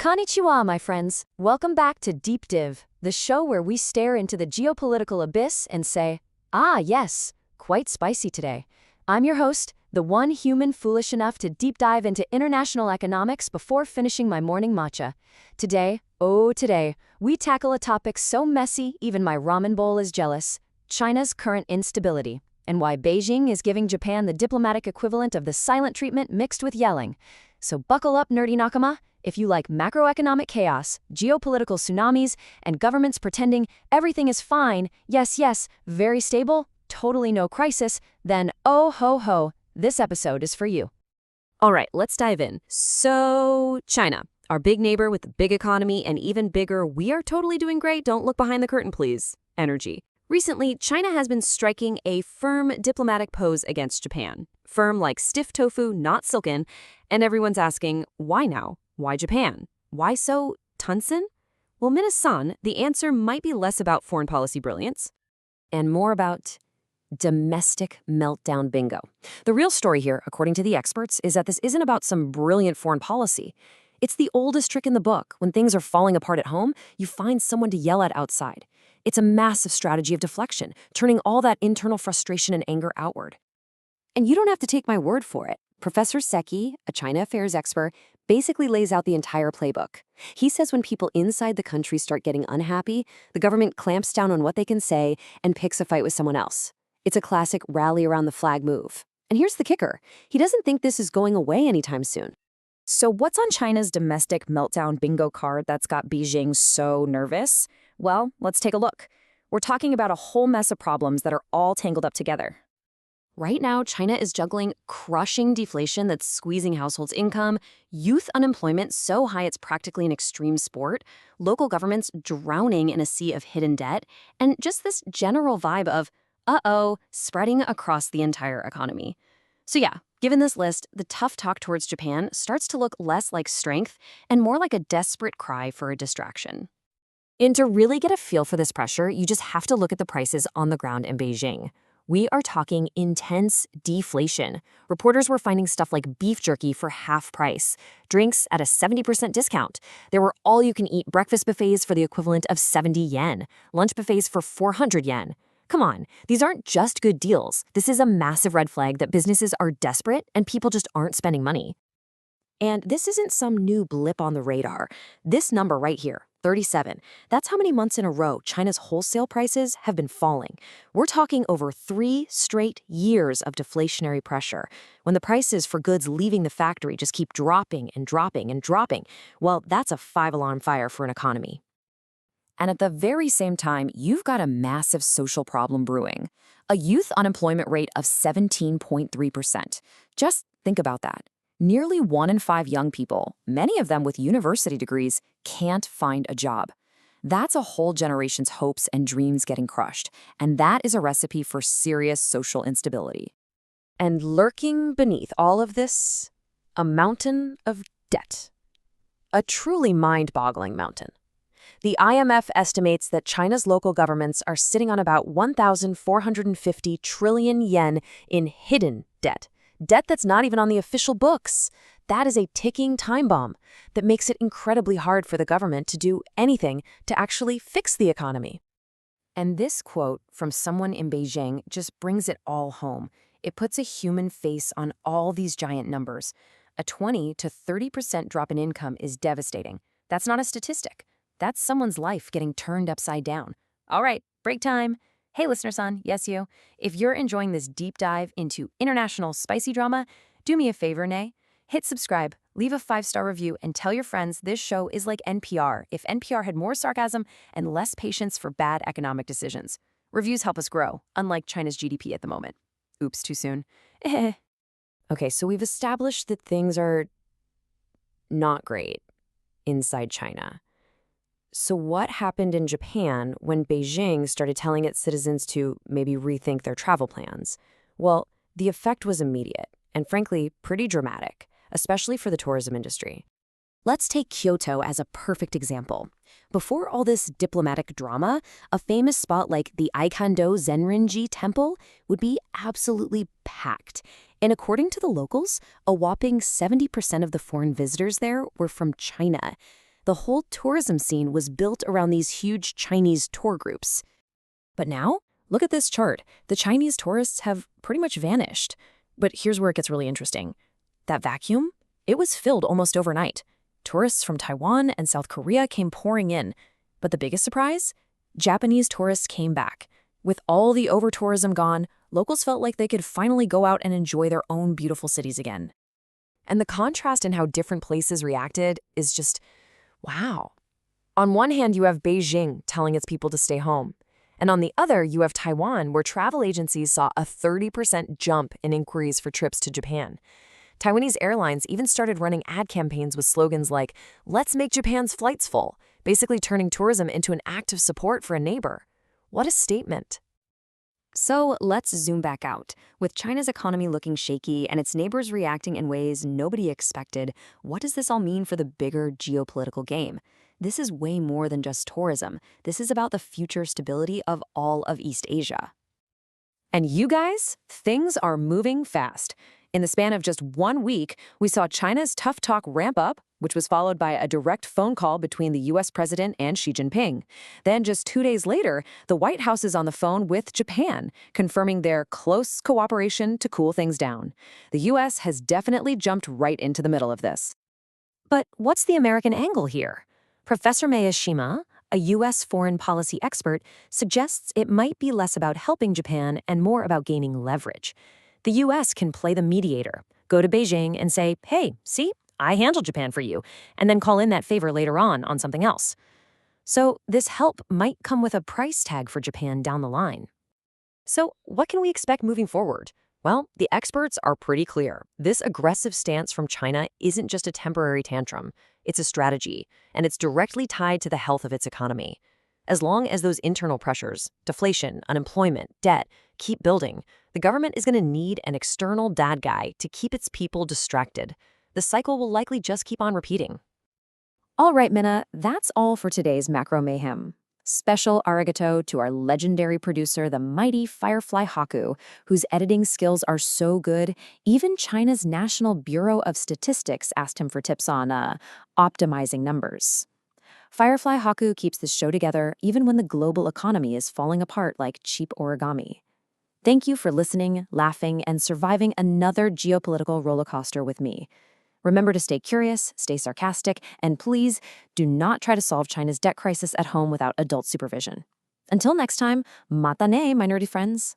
Konnichiwa, my friends. Welcome back to DepDiv, the show where we stare into the geopolitical abyss and say, ah, yes, quite spicy today. I'm your host, the one human foolish enough to deep dive into international economics before finishing my morning matcha. Today, we tackle a topic so messy even my ramen bowl is jealous: China's current instability, and why Beijing is giving Japan the diplomatic equivalent of the silent treatment mixed with yelling. So buckle up, nerdy nakama, if you like macroeconomic chaos, geopolitical tsunamis, and governments pretending everything is fine, yes, very stable, totally no crisis, then oh ho ho, this episode is for you. All right, let's dive in. So, China, our big neighbor with the big economy and even bigger, we are totally doing great, don't look behind the curtain, please, energy. Recently, China has been striking a firm diplomatic pose against Japan. Firm like stiff tofu, not silken, and everyone's asking, why now? Why Japan? Why so Tunsen? Well, Minasan, the answer might be less about foreign policy brilliance and more about domestic meltdown bingo. The real story here, according to the experts, is that this isn't about some brilliant foreign policy. It's the oldest trick in the book. When things are falling apart at home, you find someone to yell at outside. It's a massive strategy of deflection, turning all that internal frustration and anger outward. And you don't have to take my word for it. Professor Seki, a China affairs expert, basically lays out the entire playbook. He says when people inside the country start getting unhappy, the government clamps down on what they can say and picks a fight with someone else. It's a classic rally around the flag move. And here's the kicker. He doesn't think this is going away anytime soon. So what's on China's domestic meltdown bingo card that's got Beijing so nervous? Well, let's take a look. We're talking about a whole mess of problems that are all tangled up together. Right now, China is juggling crushing deflation that's squeezing households' income, youth unemployment so high it's practically an extreme sport, local governments drowning in a sea of hidden debt, and just this general vibe of, uh-oh, spreading across the entire economy. So yeah, given this list, the tough talk towards Japan starts to look less like strength and more like a desperate cry for a distraction. And to really get a feel for this pressure, you just have to look at the prices on the ground in Beijing. We are talking intense deflation. Reporters were finding stuff like beef jerky for half price, drinks at a 70% discount. There were all-you-can-eat breakfast buffets for the equivalent of 70 yen, lunch buffets for 400 yen. Come on, these aren't just good deals. This is a massive red flag that businesses are desperate and people just aren't spending money. And this isn't some new blip on the radar. This number right here, 37, that's how many months in a row China's wholesale prices have been falling. We're talking over 3 straight years of deflationary pressure. When the prices for goods leaving the factory just keep dropping and dropping and dropping, well, that's a 5-alarm fire for an economy. And at the very same time, you've got a massive social problem brewing. A youth unemployment rate of 17.3%. Just think about that. Nearly 1 in 5 young people, many of them with university degrees, can't find a job. That's a whole generation's hopes and dreams getting crushed, and that is a recipe for serious social instability. And lurking beneath all of this, a mountain of debt. A truly mind-boggling mountain. The IMF estimates that China's local governments are sitting on about 1,450 trillion yen in hidden debt. Debt that's not even on the official books. That is a ticking time bomb that makes it incredibly hard for the government to do anything to actually fix the economy. And this quote from someone in Beijing just brings it all home. It puts a human face on all these giant numbers. A 20 to 30% drop in income is devastating. That's not a statistic. That's someone's life getting turned upside down. All right, break time. Hey, listener-san, yes you. If you're enjoying this deep dive into international spicy drama, do me a favor, Nay. Hit subscribe, leave a 5-star review, and tell your friends this show is like NPR if NPR had more sarcasm and less patience for bad economic decisions. Reviews help us grow, unlike China's GDP at the moment. Oops, too soon. Okay, so we've established that things are not great inside China. So what happened in Japan when Beijing started telling its citizens to maybe rethink their travel plans? Well, the effect was immediate and frankly pretty dramatic, especially for the tourism industry. Let's take Kyoto as a perfect example. Before all this diplomatic drama, a famous spot like the Aikando Zenrinji Temple would be absolutely packed. And according to the locals, a whopping 70% of the foreign visitors there were from China. The whole tourism scene was built around these huge Chinese tour groups. But now, look at this chart. The Chinese tourists have pretty much vanished. But here's where it gets really interesting. That vacuum? It was filled almost overnight. Tourists from Taiwan and South Korea came pouring in. But the biggest surprise? Japanese tourists came back. With all the over-tourism gone, locals felt like they could finally go out and enjoy their own beautiful cities again. And the contrast in how different places reacted is just, wow. On one hand, you have Beijing telling its people to stay home. And on the other, you have Taiwan, where travel agencies saw a 30% jump in inquiries for trips to Japan. Taiwanese airlines even started running ad campaigns with slogans like, "Let's make Japan's flights full," basically turning tourism into an act of support for a neighbor. What a statement. So let's zoom back out. With China's economy looking shaky and its neighbors reacting in ways nobody expected, what does this all mean for the bigger geopolitical game? This is way more than just tourism. This is about the future stability of all of East Asia. And you guys, things are moving fast. In the span of just 1 week, we saw China's tough talk ramp up, which was followed by a direct phone call between the U.S. president and Xi Jinping. Then just 2 days later, the White House is on the phone with Japan, confirming their close cooperation to cool things down. The U.S. has definitely jumped right into the middle of this. But what's the American angle here? Professor Miyashima, a U.S. foreign policy expert, suggests it might be less about helping Japan and more about gaining leverage. The U.S. can play the mediator, go to Beijing and say, "Hey, see, I handled Japan for you," and then call in that favor later on something else. So this help might come with a price tag for Japan down the line. So what can we expect moving forward? Well, the experts are pretty clear. This aggressive stance from China isn't just a temporary tantrum. It's a strategy, and it's directly tied to the health of its economy. As long as those internal pressures, deflation, unemployment, debt, keep building, the government is going to need an external bad guy to keep its people distracted. The cycle will likely just keep on repeating. All right, Minna, that's all for today's Macro Mayhem. Special arigato to our legendary producer, the mighty FireflyHaku, whose editing skills are so good, even China's National Bureau of Statistics asked him for tips on optimizing numbers. FireflyHaku keeps this show together even when the global economy is falling apart like cheap origami. Thank you for listening, laughing, and surviving another geopolitical rollercoaster with me. Remember to stay curious, stay sarcastic, and please do not try to solve China's debt crisis at home without adult supervision. Until next time, mata ne, my nerdy friends.